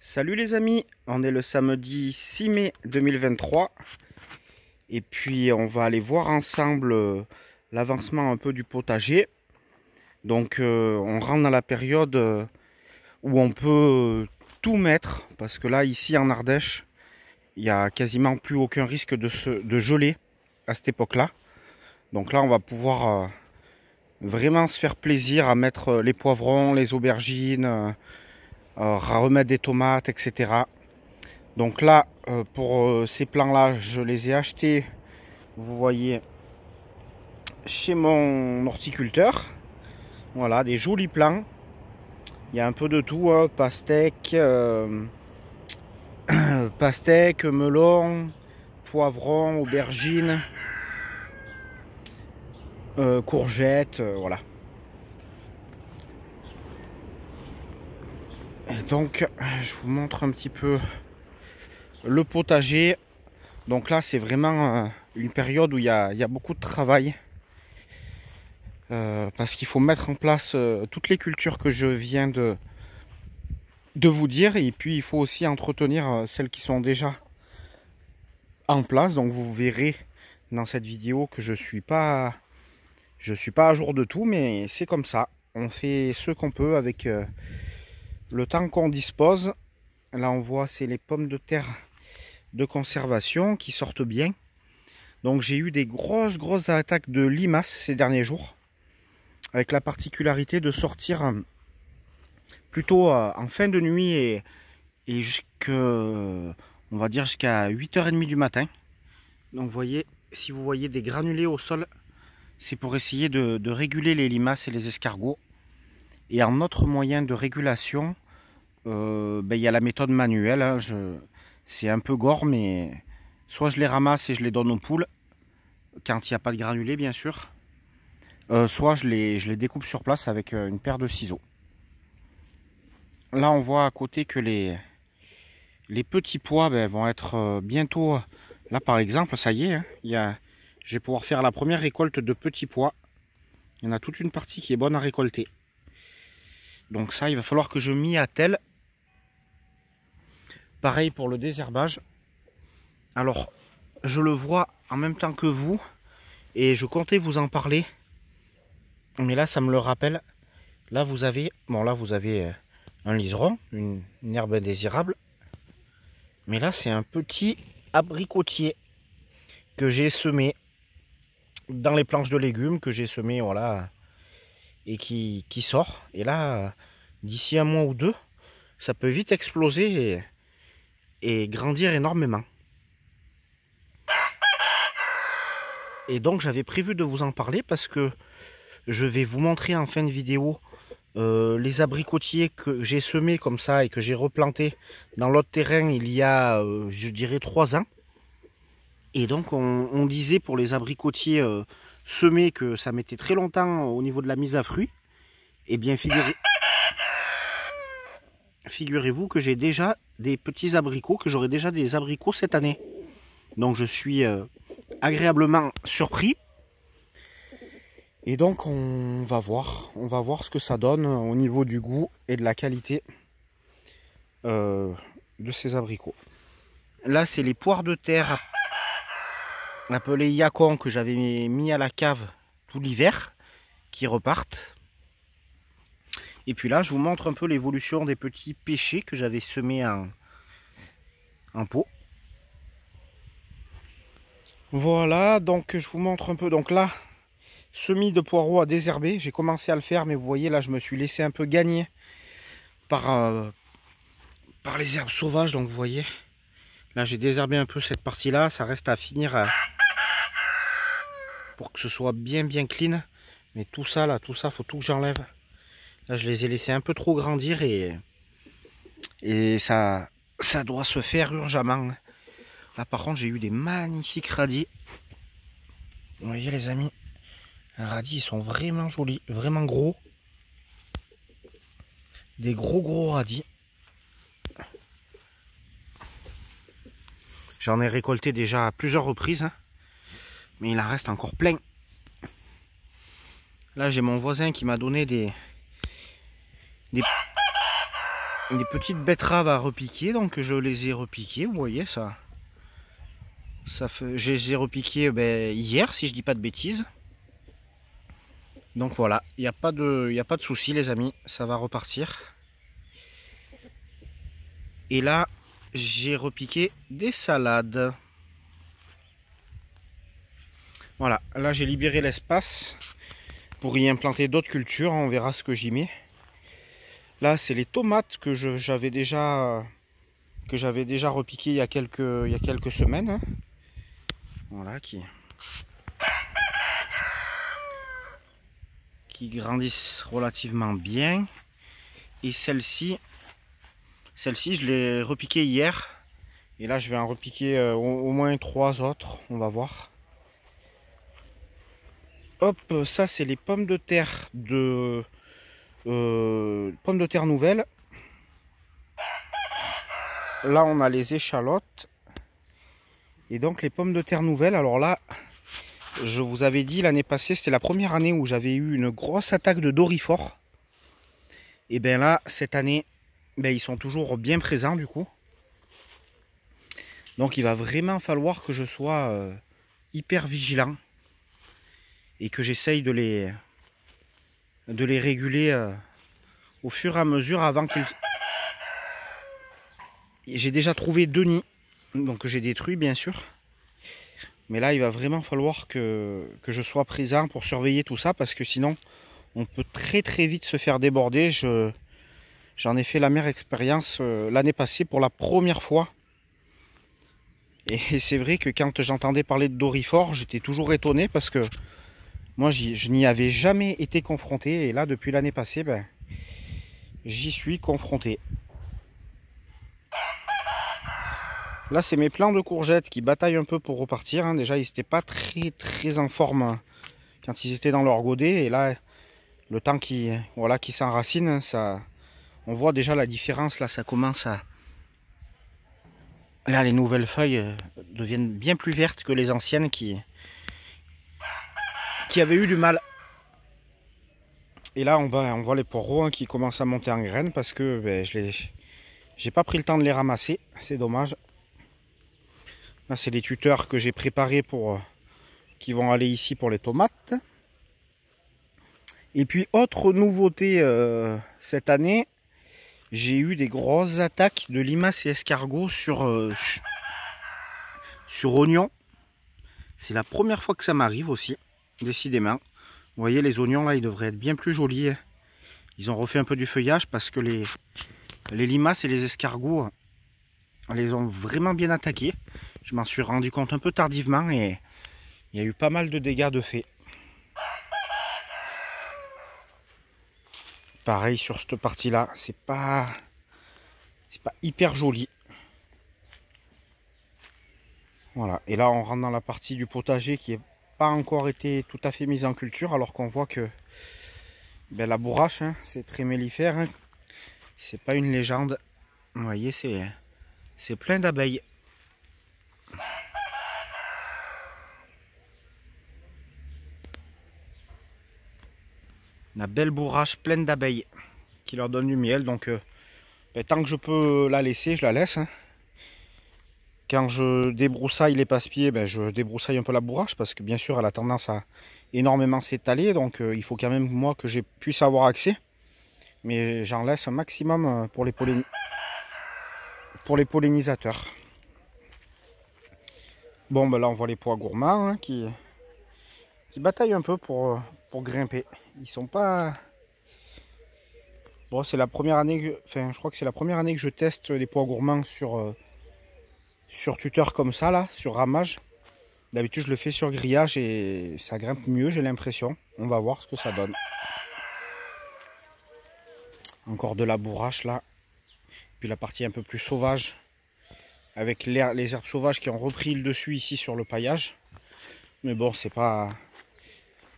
Salut les amis, on est le samedi 6 mai 2023 et puis on va aller voir ensemble l'avancement un peu du potager. Donc on rentre dans la période où on peut tout mettre parce que là ici en Ardèche il n'y a quasiment plus aucun risque de geler à cette époque-là. Donc là on va pouvoir vraiment se faire plaisir à mettre les poivrons, les aubergines, à remettre des tomates, etc. Donc là, pour ces plants-là, je les ai achetés, vous voyez, chez mon horticulteur. Voilà, des jolis plants. Il y a un peu de tout, hein, pastèque, pastèque, melon, poivron, aubergine, courgettes, voilà. Et donc, je vous montre un petit peu le potager. Donc là, c'est vraiment une période où il y a beaucoup de travail. Parce qu'il faut mettre en place toutes les cultures que je viens de vous dire. Et puis, il faut aussi entretenir celles qui sont déjà en place. Donc, vous verrez dans cette vidéo que je suis pas à jour de tout. Mais c'est comme ça. On fait ce qu'on peut avec le temps qu'on dispose. Là, on voit, c'est les pommes de terre de conservation qui sortent bien. Donc, j'ai eu des grosses attaques de limaces ces derniers jours. Avec la particularité de sortir plutôt en fin de nuit et on va dire jusqu'à 8h30 du matin. Donc voyez, si vous voyez des granulés au sol, c'est pour essayer de réguler les limaces et les escargots. Et en autre moyen de régulation, il y a la méthode manuelle. Hein, c'est un peu gore, mais soit je les ramasse et je les donne aux poules, quand il n'y a pas de granulés bien sûr. Soit je les découpe sur place avec une paire de ciseaux. Là on voit à côté que les petits pois vont être bientôt. Là par exemple, ça y est, hein, je vais pouvoir faire la première récolte de petits pois. Il y en a toute une partie qui est bonne à récolter. Donc ça, il va falloir que je m'y attelle. Pareil pour le désherbage. Alors, je le vois en même temps que vous et je comptais vous en parler. Mais là, ça me le rappelle. Là, vous avez un liseron, une herbe indésirable. Mais là, c'est un petit abricotier que j'ai semé dans les planches de légumes, que j'ai semé, voilà, et qui sort. Et là, d'ici un mois ou deux, ça peut vite exploser et grandir énormément. Et donc, j'avais prévu de vous en parler parce que je vais vous montrer en fin de vidéo les abricotiers que j'ai semés comme ça et que j'ai replantés dans l'autre terrain il y a, je dirais, 3 ans. Et donc, on disait pour les abricotiers semés que ça mettait très longtemps au niveau de la mise à fruit. Eh bien, figurez-vous que j'ai déjà des petits abricots, que j'aurai déjà des abricots cette année. Donc, je suis agréablement surpris. Et donc on va voir ce que ça donne au niveau du goût et de la qualité de ces abricots. Là c'est les poires de terre appelées yacon que j'avais mis à la cave tout l'hiver qui repartent. Et puis là je vous montre un peu l'évolution des petits pêchers que j'avais semés en pot. Voilà, donc je vous montre un peu. Donc là, semis de poireaux à désherber, j'ai commencé à le faire, mais vous voyez là je me suis laissé un peu gagner par les herbes sauvages. Donc vous voyez, là j'ai désherbé un peu cette partie là, ça reste à finir pour que ce soit bien clean. Mais tout ça là, faut tout que j'enlève. Là je les ai laissés un peu trop grandir et ça doit se faire urgemment. Là par contre j'ai eu des magnifiques radis. Vous voyez les amis, les radis ils sont vraiment jolis, vraiment gros. Des gros radis. J'en ai récolté déjà à plusieurs reprises, hein, mais il en reste encore plein. Là j'ai mon voisin qui m'a donné des des petites betteraves à repiquer, donc je les ai repiquées, vous voyez ça. Je les ai repiquées hier, si je dis pas de bêtises. Donc voilà, il n'y a pas de souci les amis, ça va repartir. Et là, j'ai repiqué des salades. Voilà, là j'ai libéré l'espace pour y implanter d'autres cultures, on verra ce que j'y mets. Là, c'est les tomates que j'avais déjà repiquées il y a quelques semaines. Voilà, qui grandissent relativement bien. Et celle-ci, je l'ai repiquée hier. Et là, je vais en repiquer au moins 3 autres, on va voir. Hop, ça c'est les pommes de terre pommes de terre nouvelles. Là, on a les échalotes. Et donc les pommes de terre nouvelles, alors là, je vous avais dit l'année passée, c'était la première année où j'avais eu une grosse attaque de doryphore. Et bien là, cette année, ils sont toujours bien présents du coup. Donc il va vraiment falloir que je sois hyper vigilant. Et que j'essaye de les réguler au fur et à mesure avant qu'ils... J'ai déjà trouvé 2 nids, donc j'ai détruit bien sûr. Mais là, il va vraiment falloir que je sois présent pour surveiller tout ça, parce que sinon, on peut très très vite se faire déborder. J'en ai fait la mère expérience l'année passée pour la première fois. Et c'est vrai que quand j'entendais parler de doryphore, j'étais toujours étonné parce que moi, je n'y avais jamais été confronté. Et là, depuis l'année passée, j'y suis confronté. Là, c'est mes plants de courgettes qui bataillent un peu pour repartir. Hein. Déjà, ils n'étaient pas très en forme quand ils étaient dans leur godet. Et là, le temps qui s'enracine, ça, on voit déjà la différence. Là, ça commence à... Là, les nouvelles feuilles deviennent bien plus vertes que les anciennes qui avaient eu du mal. Et là, on voit les poireaux hein, qui commencent à monter en graines parce que j'ai pas pris le temps de les ramasser. C'est dommage. Là, c'est les tuteurs que j'ai préparés pour qui vont aller ici pour les tomates. Et puis, autre nouveauté cette année, j'ai eu des grosses attaques de limaces et escargots sur oignons. C'est la première fois que ça m'arrive aussi, décidément. Vous voyez, les oignons, là, ils devraient être bien plus jolis. Ils ont refait un peu du feuillage parce que les limaces et les escargots les ont vraiment bien attaqués. Je m'en suis rendu compte un peu tardivement et il y a eu pas mal de dégâts de fait. Pareil sur cette partie-là, c'est pas hyper joli. Voilà, et là on rentre dans la partie du potager qui n'a pas encore été tout à fait mise en culture, alors qu'on voit que la bourrache, hein, c'est très mellifère. Hein. C'est pas une légende. Vous voyez, c'est plein d'abeilles. La belle bourrache pleine d'abeilles qui leur donne du miel. Donc tant que je peux la laisser, je la laisse. Hein. Quand je débroussaille les passe-pieds, je débroussaille un peu la bourrache parce que bien sûr elle a tendance à énormément s'étaler. Donc il faut quand même moi que je puisse avoir accès. Mais j'en laisse un maximum pour les pollinisateurs. Bon là on voit les pois gourmands hein, qui bataillent un peu pour grimper. Ils sont pas... Bon, c'est la première année je crois que c'est la première année que je teste les pois gourmands sur tuteur comme ça là, sur ramage. D'habitude je le fais sur grillage et ça grimpe mieux, j'ai l'impression. On va voir ce que ça donne. Encore de la bourrache là. Puis la partie un peu plus sauvage avec les herbes sauvages qui ont repris le dessus ici sur le paillage. Mais bon, c'est pas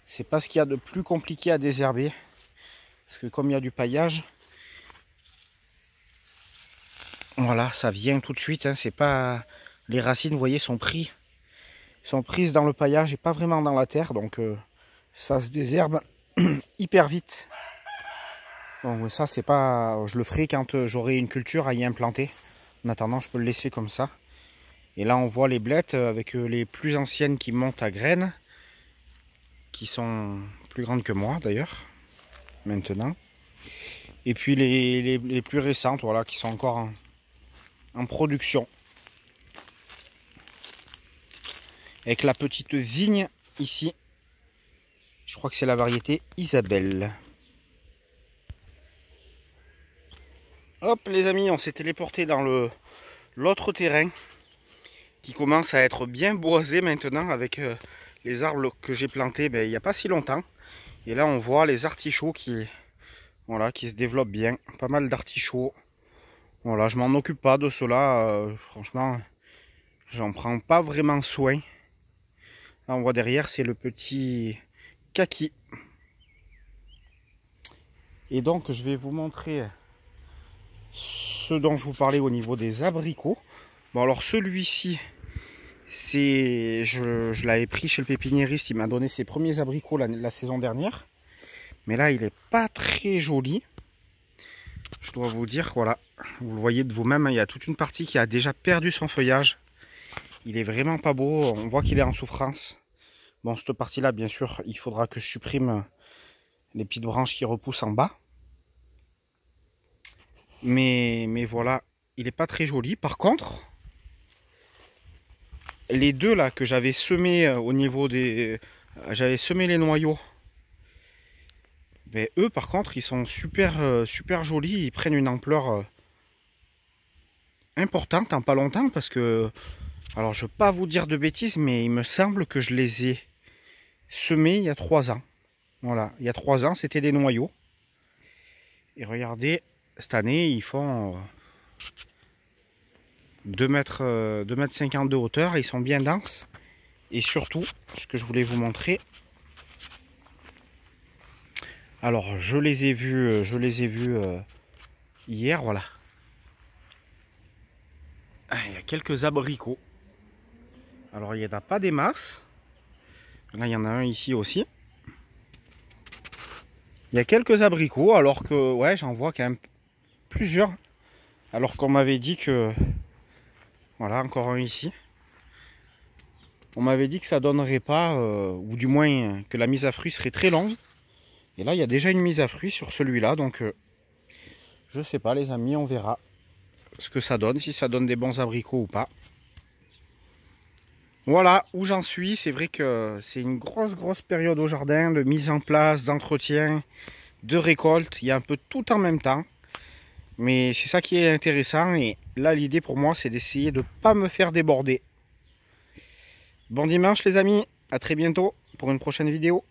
ce qu'il y a de plus compliqué à désherber. Parce que comme il y a du paillage, voilà, ça vient tout de suite. Hein, c'est pas... Les racines, vous voyez, sont prises dans le paillage et pas vraiment dans la terre. Donc ça se désherbe hyper vite. Donc ça c'est pas, je le ferai quand j'aurai une culture à y implanter. En attendant, je peux le laisser comme ça. Et là on voit les blettes avec les plus anciennes qui montent à graines, qui sont plus grandes que moi d'ailleurs maintenant. Et puis les plus récentes, voilà, qui sont encore en production. Avec la petite vigne ici. Je crois que c'est la variété Isabelle. Hop les amis, on s'est téléporté dans l'autre terrain qui commence à être bien boisé maintenant avec les arbres que j'ai plantés il n'y a pas si longtemps. Et là on voit les artichauts voilà, qui se développent bien. Pas mal d'artichauts. Voilà, je m'en occupe pas de cela. Franchement, j'en prends pas vraiment soin. Là on voit derrière, c'est le petit kaki. Et donc je vais vous montrer ce dont je vous parlais au niveau des abricots. Bon alors celui-ci, je l'avais pris chez le pépiniériste, il m'a donné ses premiers abricots la saison dernière. Mais là il est pas très joli. Je dois vous dire, voilà, vous le voyez de vous-même, il y a toute une partie qui a déjà perdu son feuillage. Il est vraiment pas beau, on voit qu'il est en souffrance. Bon, cette partie-là, bien sûr, il faudra que je supprime les petites branches qui repoussent en bas. Mais voilà, il n'est pas très joli. Par contre, les deux là que j'avais semés au niveau des... J'avais semé les noyaux. Ben, eux, par contre, ils sont super jolis. Ils prennent une ampleur importante en pas longtemps parce que... Alors, je ne veux pas vous dire de bêtises, mais il me semble que je les ai semés il y a 3 ans. Voilà, il y a 3 ans, c'était des noyaux. Et regardez, cette année, ils font 2 mètres 50 de hauteur. Ils sont bien denses. Et surtout, ce que je voulais vous montrer... Alors, je les ai vus hier, voilà. Il y a quelques abricots. Alors, il n'y en a pas des masses. Là, il y en a un ici aussi. Il y a quelques abricots, alors que, ouais, j'en vois quand même plusieurs. Alors qu'on m'avait dit que... Voilà, encore un ici. On m'avait dit que ça donnerait pas, ou du moins que la mise à fruit serait très longue. Et là, il y a déjà une mise à fruit sur celui-là, donc je sais pas les amis, on verra ce que ça donne, si ça donne des bons abricots ou pas. Voilà où j'en suis. C'est vrai que c'est une grosse période au jardin de mise en place, d'entretien, de récolte. Il y a un peu tout en même temps. Mais c'est ça qui est intéressant. Et là, l'idée pour moi, c'est d'essayer de ne pas me faire déborder. Bon dimanche les amis, à très bientôt pour une prochaine vidéo.